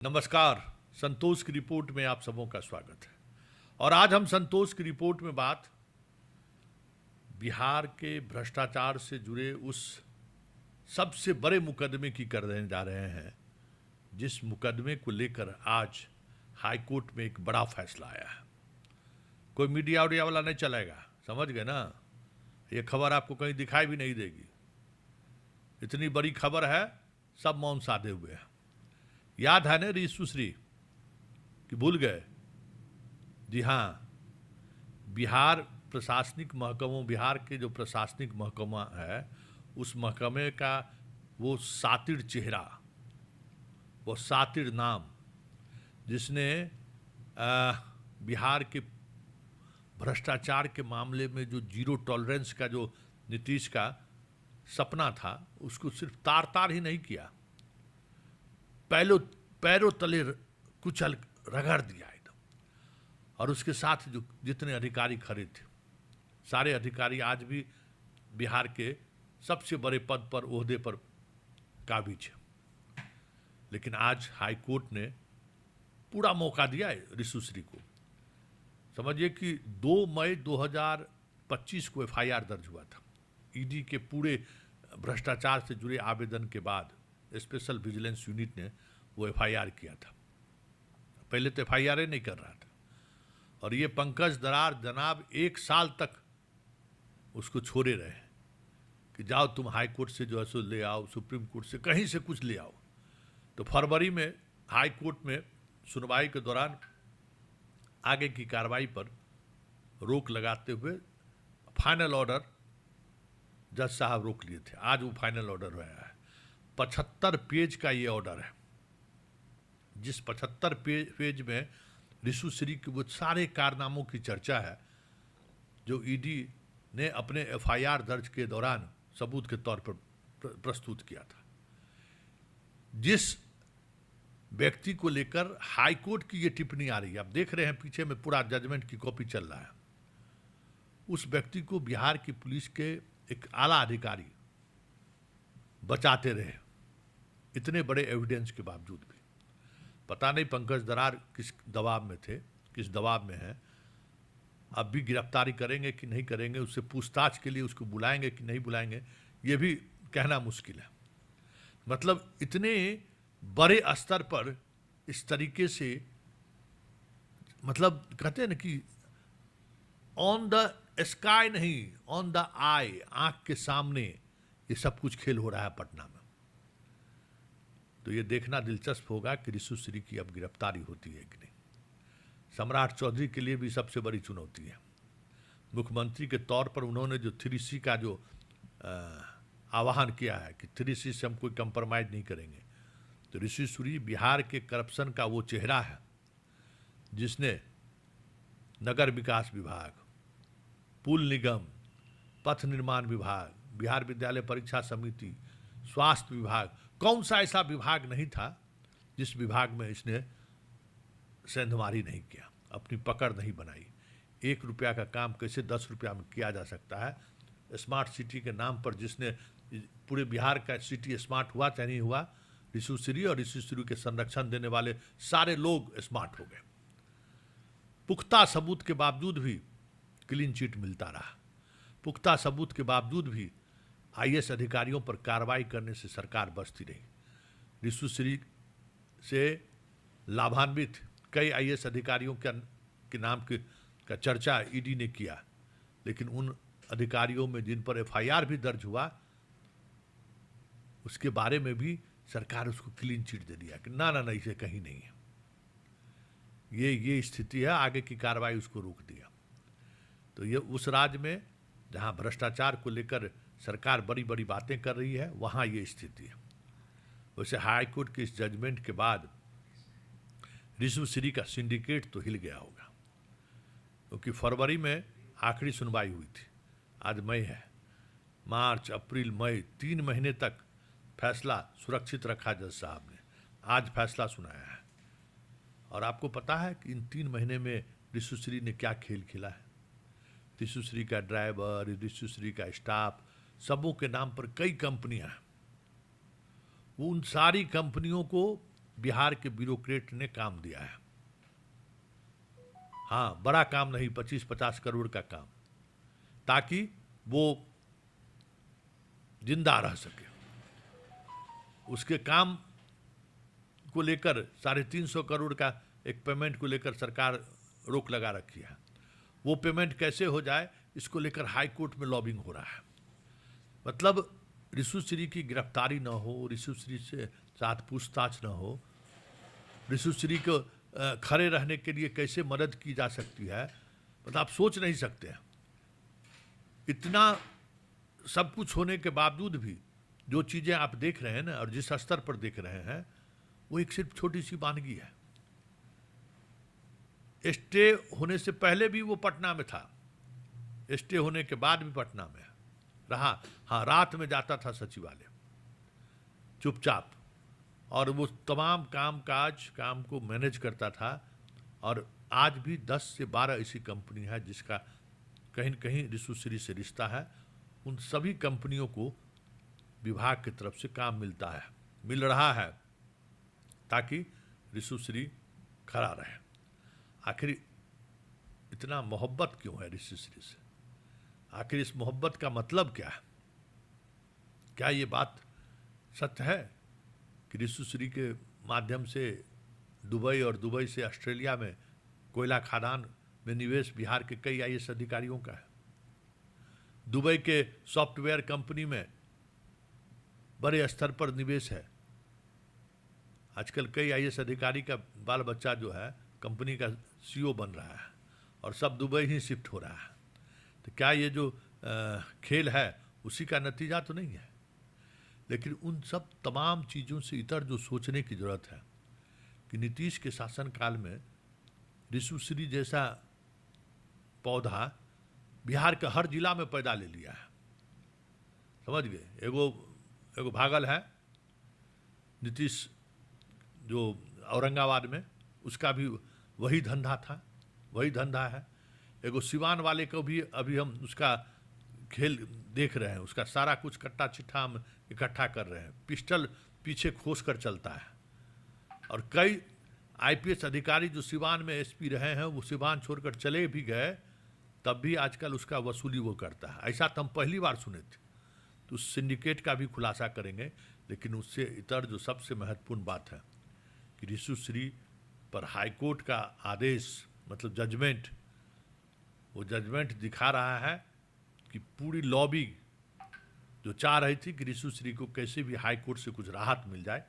नमस्कार। संतोष की रिपोर्ट में आप सबों का स्वागत है। और आज हम संतोष की रिपोर्ट में बात बिहार के भ्रष्टाचार से जुड़े उस सबसे बड़े मुकदमे की करने जा रहे हैं, जिस मुकदमे को लेकर आज हाई कोर्ट में एक बड़ा फैसला आया है। कोई मीडिया उडिया वाला नहीं चलेगा, समझ गए ना। ये खबर आपको कहीं दिखाई भी नहीं देगी। इतनी बड़ी खबर है, सब मौन साधे हुए हैं। याद है ना ऋषुश्री कि भूल गए? जी हाँ, बिहार प्रशासनिक महकमों, बिहार के जो प्रशासनिक महकमा है, उस महकमे का वो सातिर चेहरा, वो सातिर नाम, जिसने बिहार के भ्रष्टाचार के मामले में जो जीरो टॉलरेंस का जो नीतीश का सपना था, उसको सिर्फ तार तार ही नहीं किया, पैरों तले कुचल रगड़ दिया एकदम। और उसके साथ जो जितने अधिकारी खड़े थे, सारे अधिकारी आज भी बिहार के सबसे बड़े पद पर, ओहदे पर काबिज है। लेकिन आज हाई कोर्ट ने पूरा मौका दिया है ऋषुश्री को। समझिए कि 2 मई 2025 को एफआईआर दर्ज हुआ था। ईडी के पूरे भ्रष्टाचार से जुड़े आवेदन के बाद स्पेशल विजिलेंस यूनिट ने वो एफआईआर किया था। पहले तो एफआईआर नहीं कर रहा था, और ये पंकज दरार जनाब 1 साल तक उसको छोड़े रहे कि जाओ तुम हाई कोर्ट से जो है सो ले आओ, सुप्रीम कोर्ट से कहीं से कुछ ले आओ। तो फरवरी में हाई कोर्ट में सुनवाई के दौरान आगे की कार्रवाई पर रोक लगाते हुए फाइनल ऑर्डर जज साहब रोक लिए थे। आज वो फाइनल ऑर्डर हुआ है। 75 पेज का ये ऑर्डर है, जिस 75 पेज में ऋषुश्री के वो सारे कारनामों की चर्चा है जो ईडी ने अपने एफआईआर दर्ज के दौरान सबूत के तौर पर प्रस्तुत किया था। जिस व्यक्ति को लेकर हाई कोर्ट की ये टिप्पणी आ रही है, आप देख रहे हैं पीछे में पूरा जजमेंट की कॉपी चल रहा है, उस व्यक्ति को बिहार की पुलिस के एक आला अधिकारी बचाते रहे, इतने बड़े एविडेंस के बावजूद भी। पता नहीं पंकज दरार किस दबाव में थे, किस दबाव में है। अब भी गिरफ्तारी करेंगे कि नहीं करेंगे, उससे पूछताछ के लिए उसको बुलाएंगे कि नहीं बुलाएंगे, ये भी कहना मुश्किल है। मतलब इतने बड़े स्तर पर इस तरीके से, मतलब कहते हैं ना कि ऑन द स्काई नहीं, ऑन द आई, आंख के सामने ये सब कुछ खेल हो रहा है पटना में। तो ये देखना दिलचस्प होगा कि ऋषुश्री की अब गिरफ्तारी होती है कि नहीं। सम्राट चौधरी के लिए भी सबसे बड़ी चुनौती है। मुख्यमंत्री के तौर पर उन्होंने जो 3C का जो आह्वान किया है कि 3C से हम कोई कंप्रोमाइज नहीं करेंगे, तो ऋषुश्री बिहार के करप्शन का वो चेहरा है जिसने नगर विकास विभाग, पुल निगम, पथ निर्माण विभाग, बिहार विद्यालय परीक्षा समिति, स्वास्थ्य विभाग, कौन सा ऐसा विभाग नहीं था जिस विभाग में इसने सेंधमारी नहीं किया, अपनी पकड़ नहीं बनाई। 1 रुपया का काम कैसे 10 रुपया में किया जा सकता है। स्मार्ट सिटी के नाम पर जिसने पूरे बिहार का सिटी स्मार्ट हुआ चाहे नहीं हुआ, ऋषुश्री और ऋषुश्री के संरक्षण देने वाले सारे लोग स्मार्ट हो गए। पुख्ता सबूत के बावजूद भी क्लीन चिट मिलता रहा। पुख्ता सबूत के बावजूद भी आईएएस अधिकारियों पर कार्रवाई करने से सरकार बचती रही। ऋषुश्री से लाभान्वित कई आईएएस अधिकारियों के नाम का चर्चा ईडी ने किया, लेकिन उन अधिकारियों में जिन पर एफआईआर भी दर्ज हुआ, उसके बारे में भी सरकार उसको क्लीन चिट दे दिया कि ना ना ना, इसे कहीं नहीं है। ये स्थिति है, आगे की कार्रवाई उसको रोक दिया। तो ये उस राज्य में जहां भ्रष्टाचार को लेकर सरकार बड़ी बड़ी बातें कर रही है, वहां ये स्थिति है। वैसे हाई कोर्ट के इस जजमेंट के बाद ऋषुश्री का सिंडिकेट तो हिल गया होगा, क्योंकि फरवरी में आखिरी सुनवाई हुई थी, आज मई है। मार्च, अप्रैल, मई 3 महीने तक फैसला सुरक्षित रखा जज साहब ने। आज फैसला सुनाया है। और आपको पता है कि इन 3 महीने में ऋषुश्री ने क्या खेल खेला है। ऋषुश्री का ड्राइवर, ऋषुश्री का स्टाफ, सबों के नाम पर कई कंपनियां हैं। वो उन सारी कंपनियों को बिहार के ब्यूरोक्रेट ने काम दिया है। हाँ, बड़ा काम नहीं, 25-50 करोड़ का काम, ताकि वो जिंदा रह सके। उसके काम को लेकर 350 करोड़ का एक पेमेंट को लेकर सरकार रोक लगा रखी है। वो पेमेंट कैसे हो जाए, इसको लेकर हाई कोर्ट में लॉबिंग हो रहा है। मतलब ऋषु श्री की गिरफ्तारी न हो, ऋषु श्री से साथ पूछताछ न हो, ऋषु श्री को खड़े रहने के लिए कैसे मदद की जा सकती है, मतलब आप सोच नहीं सकते हैं। इतना सब कुछ होने के बावजूद भी जो चीज़ें आप देख रहे हैं ना, और जिस स्तर पर देख रहे हैं, वो एक सिर्फ छोटी सी वानगी है। स्टे होने से पहले भी वो पटना में था, स्टे होने के बाद भी पटना में रहा। हाँ, रात में जाता था सचिवालय चुपचाप, और वो तमाम काम को मैनेज करता था। और आज भी 10 से 12 ऐसी कंपनी है जिसका कहीं न कहीं ऋषु श्री से रिश्ता है। उन सभी कंपनियों को विभाग की तरफ से काम मिल रहा है, ताकि ऋषु श्री खड़ा रहे। आखिर इतना मोहब्बत क्यों है ऋषु श्री से? आखिर इस मोहब्बत का मतलब क्या है? क्या ये बात सत्य है कि ऋषु श्री के माध्यम से दुबई और दुबई से ऑस्ट्रेलिया में कोयला खदान में निवेश बिहार के कई आईएएस अधिकारियों का है? दुबई के सॉफ्टवेयर कंपनी में बड़े स्तर पर निवेश है। आजकल कई आईएएस अधिकारी का बाल बच्चा जो है कंपनी का सीईओ बन रहा है, और सब दुबई ही शिफ्ट हो रहा है। तो क्या ये जो खेल है उसी का नतीजा तो नहीं है? लेकिन उन सब तमाम चीज़ों से इतर जो सोचने की ज़रूरत है कि नीतीश के शासनकाल में ऋषु श्री जैसा पौधा बिहार के हर जिला में पैदा ले लिया है। समझ गए? एगो भागल है नीतीश जो औरंगाबाद में, उसका भी वही धंधा था, वही धंधा है। एगो सिवान वाले को भी अभी हम उसका खेल देख रहे हैं, उसका सारा कुछ कट्टा चिट्ठा हम इकट्ठा कर रहे हैं, पिस्टल पीछे खोस कर चलता है। और कई आईपीएस अधिकारी जो सिवान में एसपी रहे हैं, वो सिवान छोड़कर चले भी गए, तब भी आजकल उसका वसूली वो करता है। ऐसा तो हम पहली बार सुने थे। तो उस सिंडिकेट का भी खुलासा करेंगे। लेकिन उससे इतर जो सबसे महत्वपूर्ण बात है कि ऋषु श्री पर हाईकोर्ट का आदेश, मतलब जजमेंट, वो जजमेंट दिखा रहा है कि पूरी लॉबी जो चाह रही थी कि ऋषु श्री को कैसे भी हाईकोर्ट से कुछ राहत मिल जाए,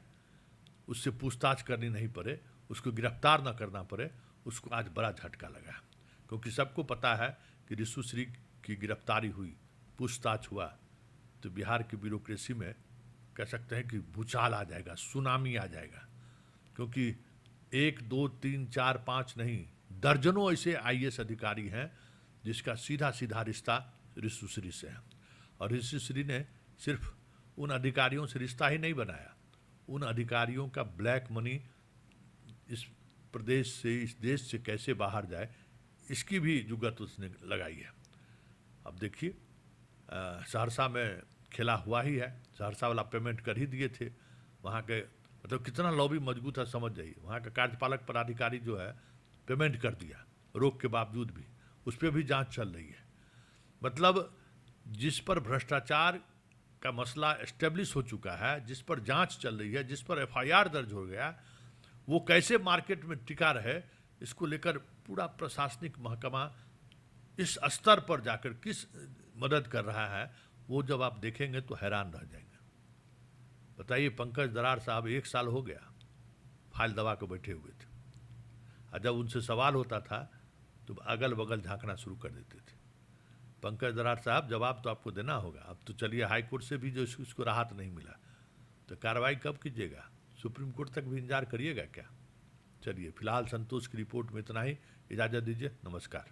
उससे पूछताछ करनी नहीं पड़े, उसको गिरफ्तार न करना पड़े, उसको आज बड़ा झटका लगा। क्योंकि सबको पता है कि ऋषु श्री की गिरफ्तारी हुई, पूछताछ हुआ, तो बिहार की ब्यूरोक्रेसी में कह सकते हैं कि भूचाल आ जाएगा, सुनामी आ जाएगा। क्योंकि 1, 2, 3, 4, 5 नहीं, दर्जनों ऐसे आईएएस अधिकारी हैं जिसका सीधा सीधा रिश्ता ऋषु श्री से है। और ऋषु श्री ने सिर्फ उन अधिकारियों से रिश्ता ही नहीं बनाया, उन अधिकारियों का ब्लैक मनी इस प्रदेश से, इस देश से कैसे बाहर जाए, इसकी भी जुगत उसने लगाई है। अब देखिए, सहरसा में खेला हुआ ही है, सहरसा वाला पेमेंट कर ही दिए थे। वहाँ के मतलब कितना लॉबी मजबूत है, समझ जाइए। वहाँ का कार्यपालक पदाधिकारी जो है पेमेंट कर दिया रोक के बावजूद भी, उस पर भी जांच चल रही है। मतलब जिस पर भ्रष्टाचार का मसला एस्टेब्लिश हो चुका है, जिस पर जांच चल रही है, जिस पर एफआईआर दर्ज हो गया, वो कैसे मार्केट में टिका रहे, इसको लेकर पूरा प्रशासनिक महकमा इस स्तर पर जाकर किस मदद कर रहा है, वो जब आप देखेंगे तो हैरान रह जाएंगे। बताइए, पंकज दरार साहब 1 साल हो गया फाइल दबा के बैठे हुए थे, और जब उनसे सवाल होता था तो अगल बगल झांकना शुरू कर देते थे। पंकज दरार साहब, जवाब तो आपको देना होगा। अब तो चलिए, हाई कोर्ट से भी जो इसको राहत नहीं मिला, तो कार्रवाई कब कीजिएगा? सुप्रीम कोर्ट तक भी इंतजार करिएगा क्या? चलिए, फिलहाल संतोष की रिपोर्ट में इतना ही। इजाज़त दीजिए, नमस्कार।